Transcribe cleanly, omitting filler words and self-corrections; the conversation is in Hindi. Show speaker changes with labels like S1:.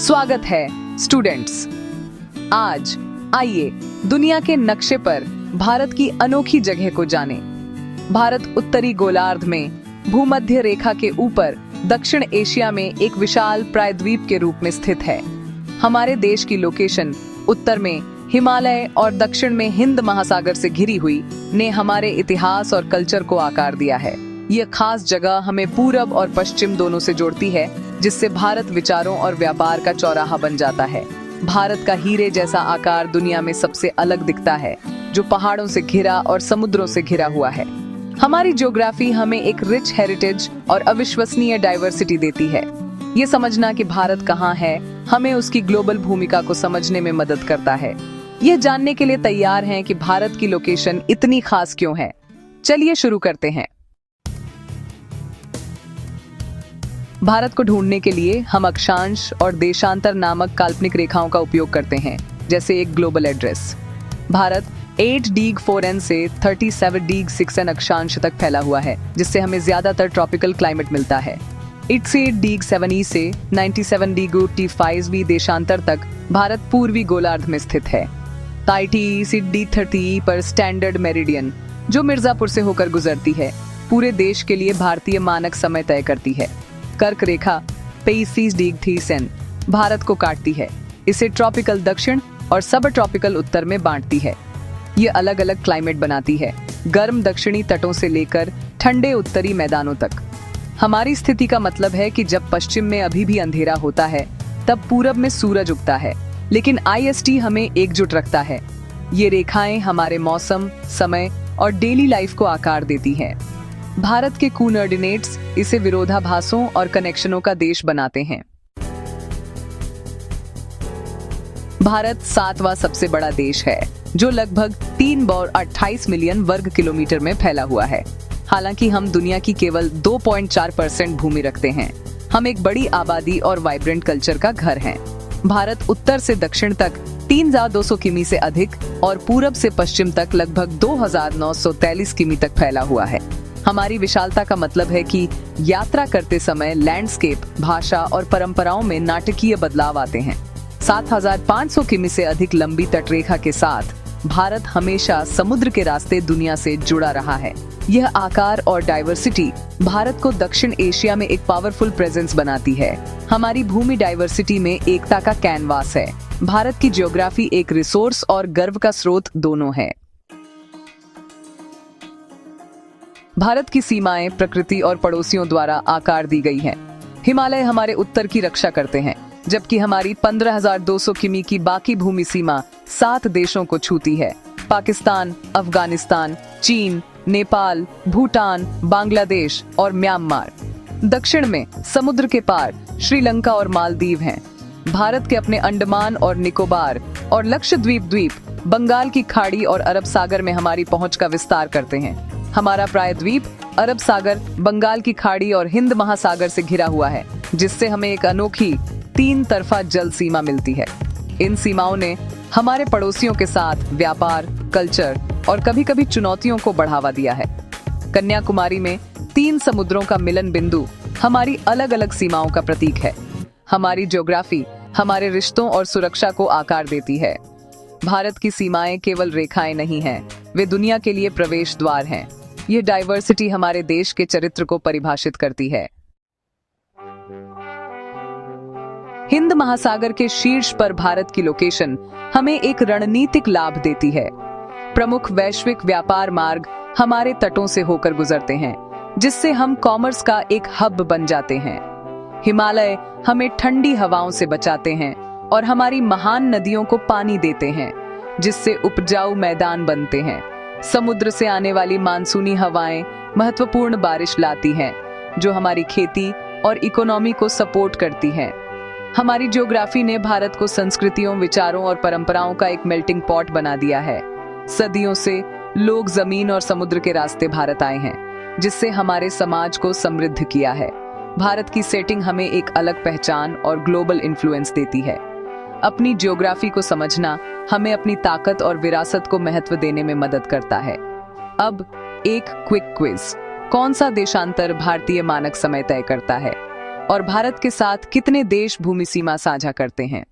S1: स्वागत है स्टूडेंट्स। आज आइए दुनिया के नक्शे पर भारत की अनोखी जगह को जानें। भारत उत्तरी गोलार्ध में भूमध्य रेखा के ऊपर दक्षिण एशिया में एक विशाल प्रायद्वीप के रूप में स्थित है। हमारे देश की लोकेशन उत्तर में हिमालय और दक्षिण में हिंद महासागर से घिरी हुई ने हमारे इतिहास और कल्चर को आकार दिया है। यह खास जगह हमें पूरब और पश्चिम दोनों से जोड़ती है, जिससे भारत विचारों और व्यापार का चौराहा बन जाता है। भारत का हीरे जैसा आकार दुनिया में सबसे अलग दिखता है, जो पहाड़ों से घिरा और समुद्रों से घिरा हुआ है। हमारी ज्योग्राफी हमें एक रिच हेरिटेज और अविश्वसनीय डाइवर्सिटी देती है। ये समझना कि भारत कहाँ है, हमें उसकी ग्लोबल भूमिका को समझने में मदद करता है। यह जानने के लिए तैयार हैं कि भारत की लोकेशन इतनी खास क्यों है। चलिए शुरू करते हैं। भारत को ढूंढने के लिए हम अक्षांश और देशांतर नामक काल्पनिक रेखाओं का उपयोग करते हैं, जैसे एक ग्लोबल एड्रेस। भारत 8°4n से 37°6n अक्षांश तक फैला हुआ है, जिससे हमें ज्यादातर ट्रॉपिकल क्लाइमेट मिलता है। 8°7e से 97°5e देशांतर तक भारत पूर्वी गोलार्ध में स्थित है। ताइटी से D30 पर स्टैंडर्ड मेरिडियन, जो मिर्जापुर से होकर गुजरती है, पूरे देश के लिए भारतीय मानक समय तय करती है। कर्क रेखा 35°3 भारत को काटती है, इसे ट्रॉपिकल दक्षिण और सब ट्रॉपिकल उत्तर में बांटती है। ये अलग अलग क्लाइमेट बनाती है, गर्म दक्षिणी तटों से लेकर ठंडे उत्तरी मैदानों तक। हमारी स्थिति का मतलब है कि जब पश्चिम में अभी भी अंधेरा होता है, तब पूरब में सूरज उगता है, लेकिन IST हमें एकजुट रखता है। ये रेखाएं हमारे मौसम, समय और डेली लाइफ को आकार देती हैं। भारत के कोऑर्डिनेट्स इसे विरोधाभासों और कनेक्शनों का देश बनाते हैं। भारत 7वां सबसे बड़ा देश है, जो लगभग 3.28 मिलियन वर्ग किलोमीटर में फैला हुआ है। हालांकि हम दुनिया की केवल 2.4% भूमि रखते हैं, हम एक बड़ी आबादी और वाइब्रेंट कल्चर का घर हैं। भारत उत्तर से दक्षिण तक 3200 किमी से अधिक और पूरब से पश्चिम तक लगभग 2943 किमी तक फैला हुआ है। हमारी विशालता का मतलब है कि यात्रा करते समय लैंडस्केप, भाषा और परंपराओं में नाटकीय बदलाव आते हैं। 7500 किमी से अधिक लंबी तटरेखा के साथ भारत हमेशा समुद्र के रास्ते दुनिया से जुड़ा रहा है। यह आकार और डाइवर्सिटी भारत को दक्षिण एशिया में एक पावरफुल प्रेजेंस बनाती है। हमारी भूमि डाइवर्सिटी में एकता का कैनवास है। भारत की ज्योग्राफी एक रिसोर्स और गर्व का स्रोत दोनों है। भारत की सीमाएं प्रकृति और पड़ोसियों द्वारा आकार दी गई हैं। हिमालय हमारे उत्तर की रक्षा करते हैं, जबकि हमारी 15,200 किमी की बाकी भूमि सीमा 7 देशों को छूती है: पाकिस्तान, अफगानिस्तान, चीन, नेपाल, भूटान, बांग्लादेश और म्यांमार। दक्षिण में समुद्र के पार श्रीलंका और मालदीव हैं। भारत के अपने अंडमान और निकोबार और लक्षद्वीप द्वीप बंगाल की खाड़ी और अरब सागर में हमारी पहुंच का विस्तार करते हैं। हमारा प्रायद्वीप अरब सागर, बंगाल की खाड़ी और हिंद महासागर से घिरा हुआ है, जिससे हमें एक अनोखी 3 तरफा जल सीमा मिलती है। इन सीमाओं ने हमारे पड़ोसियों के साथ व्यापार, कल्चर और कभी-कभी चुनौतियों को बढ़ावा दिया है। कन्याकुमारी में 3 समुद्रों का मिलन बिंदु हमारी अलग अलग सीमाओं का प्रतीक है। हमारी ज्योग्राफी हमारे रिश्तों और सुरक्षा को आकार देती है। भारत की सीमाएं केवल रेखाएं नहीं हैं, वे दुनिया के लिए प्रवेश द्वार हैं। यह डाइवर्सिटी हमारे देश के चरित्र को परिभाषित करती है। हिंद महासागर के शीर्ष पर भारत की लोकेशन हमें एक रणनीतिक लाभ देती है। प्रमुख वैश्विक व्यापार मार्ग हमारे तटों से होकर गुजरते हैं, जिससे हम कॉमर्स का एक हब बन जाते हैं। हिमालय हमें ठंडी हवाओं से बचाते हैं और हमारी महान नदियों को पानी देते हैं, जिससे उपजाऊ मैदान बनते हैं। समुद्र से आने वाली मानसूनी हवाएं महत्वपूर्ण बारिश लाती हैं, जो हमारी खेती और इकोनॉमी को सपोर्ट करती हैं। हमारी ज्योग्राफी ने भारत को संस्कृतियों, विचारों और परंपराओं का एक मेल्टिंग पॉट बना दिया है। सदियों से लोग जमीन और समुद्र के रास्ते भारत आए हैं, जिससे हमारे समाज को समृद्ध किया है। भारत की सेटिंग हमें एक अलग पहचान और ग्लोबल इन्फ्लुएंस देती है। अपनी ज्योग्राफी को समझना हमें अपनी ताकत और विरासत को महत्व देने में मदद करता है। अब एक क्विक क्विज। कौन सा देशांतर भारतीय मानक समय तय करता है? और भारत के साथ कितने देश भूमि सीमा साझा करते हैं?